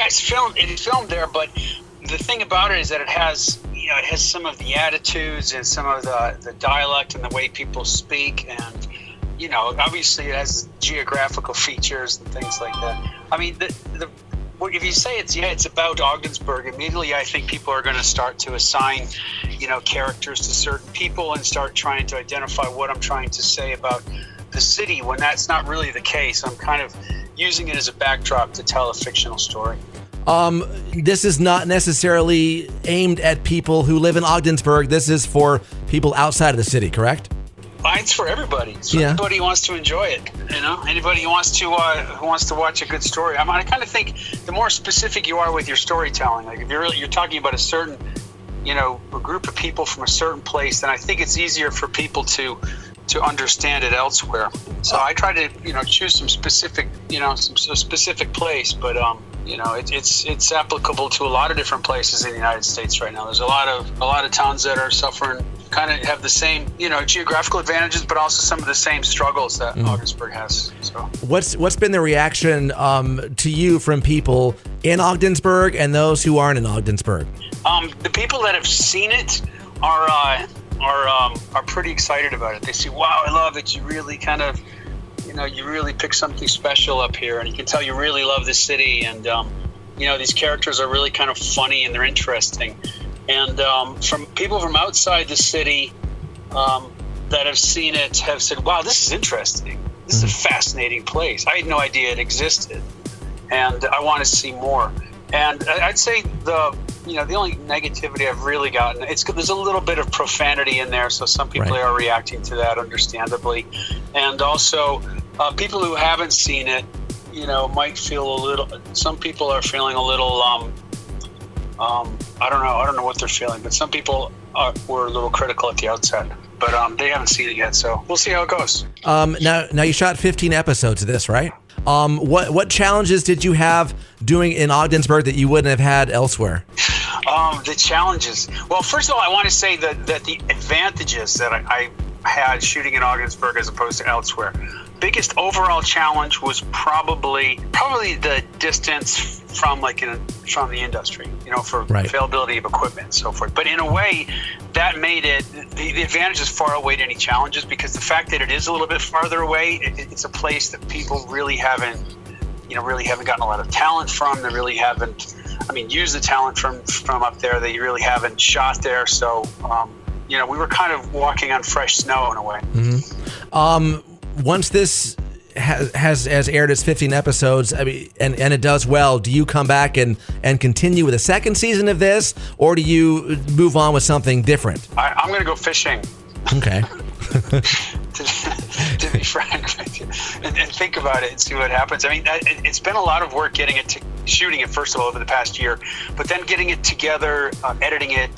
Yeah, it's filmed there, but the thing about it is that it has some of the attitudes and some of the dialect and the way people speak, and obviously it has geographical features and things like that. I mean, if you say it's about Ogdensburg, immediately I think people are going to start to assign, characters to certain people and start trying to identify what I'm trying to say about the city, when that's not really the case. I'm kind of using it as a backdrop to tell a fictional story. This is not necessarily aimed at people who live in Ogdensburg. This is for people outside of the city, correct? It's for everybody. It's for anybody who wants to enjoy it. Anybody who wants to watch a good story. I kind of think the more specific you are with your storytelling, like if you're talking about a certain, a group of people from a certain place, then I think it's easier for people to understand it elsewhere. So I try to choose some specific specific place, but it's applicable to a lot of different places in the United States right now. There's a lot of towns that are suffering, kind of have the same geographical advantages, but also some of the same struggles that Ogdensburg has. So what's been the reaction to you from people in Ogdensburg and those who aren't in Ogdensburg? The people that have seen it are pretty excited about it. They say, wow, I love it. You really kind of, you really pick something special up here, and you can tell you really love the city. And, these characters are really kind of funny and they're interesting. And from people from outside the city that have seen it have said, wow, this is interesting. This is a fascinating place. I had no idea it existed, and I want to see more. And I'd say the only negativity I've really gotten, there's a little bit of profanity in there, so some people are reacting to that, understandably. And also, people who haven't seen it, might feel some people are feeling a little, I don't know what they're feeling, but some people were a little critical at the outset. But they haven't seen it yet, so we'll see how it goes. Now you shot 15 episodes of this, right? What challenges did you have doing in Ogdensburg that you wouldn't have had elsewhere? The challenges. Well, first of all, I want to say that the advantages that I had shooting in Ogdensburg as opposed to elsewhere. Biggest overall challenge was probably the distance from the industry, for availability of equipment and so forth. But in a way, that made it, the advantages far outweighed any challenges, because the fact that it is a little bit farther away, it's a place that people really haven't gotten a lot of talent from. They really haven't, used the talent from up there. They really haven't shot there. So, we were kind of walking on fresh snow in a way. Mm-hmm. Once this has aired its 15 episodes, and it does well, do you come back and continue with a second season of this, or do you move on with something different? I'm going to go fishing. Okay. to be frank with you, and think about it and see what happens. It's been a lot of work shooting it, first of all, over the past year, but then getting it together, editing it,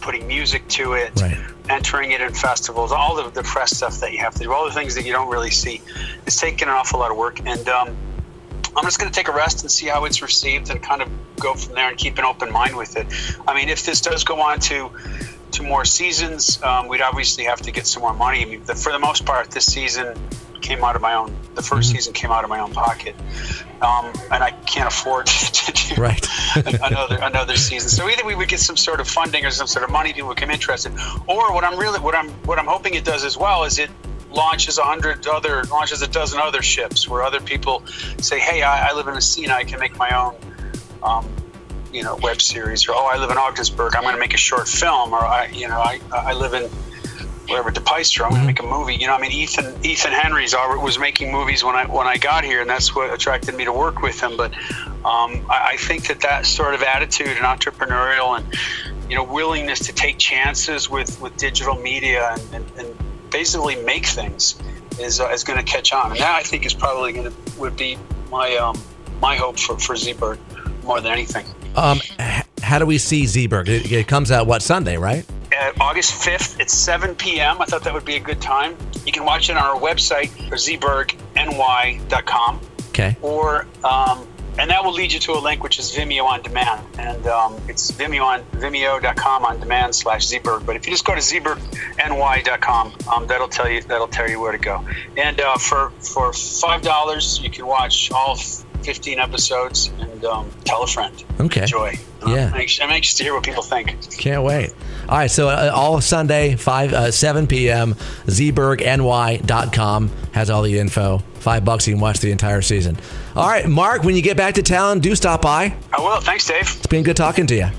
putting music to it, entering it in festivals, all the press stuff that you have to do, all the things that you don't really see. It's taken an awful lot of work, and I'm just going to take a rest and see how it's received and kind of go from there and keep an open mind with it. If this does go on to more seasons, we'd obviously have to get some more money. For the most part, this season came out of my own. The first season came out of my own pocket, and I can't afford to do another season. So either we would get some sort of funding or some sort of money, people would become interested, or what I'm hoping it does as well is it launches a dozen other ships where other people say, hey, I live in a scene, I can make my own web series, or I live in Ogdensburg, I'm going to make a short film, or I live in wherever, DePaystra, I'm going to make a movie. Ethan Henry's was making movies when I got here, and that's what attracted me to work with him. But I think that sort of attitude and entrepreneurial and willingness to take chances with digital media and basically make things is going to catch on, and that I think is probably would be my hope for ZBurg more than anything. How do we see ZBurg? It comes out Sunday, right? August 5th at 7 p.m. I thought that would be a good time. You can watch it on our website, ZBurgNY.com. Okay. Or and that will lead you to a link which is Vimeo on demand, and it's Vimeo.com on demand /ZBurg. But if you just go to ZBurgNY.com, that'll tell you where to go. And for $5, you can watch all 15 episodes, and tell a friend. Okay. Enjoy. Yeah. I'm anxious to hear what people think. Can't wait. All right, so all Sunday, 7 p.m., ZBurgNY.com has all the info. $5, you can watch the entire season. All right, Mark, when you get back to town, do stop by. I will. Thanks, Dave. It's been good talking to you.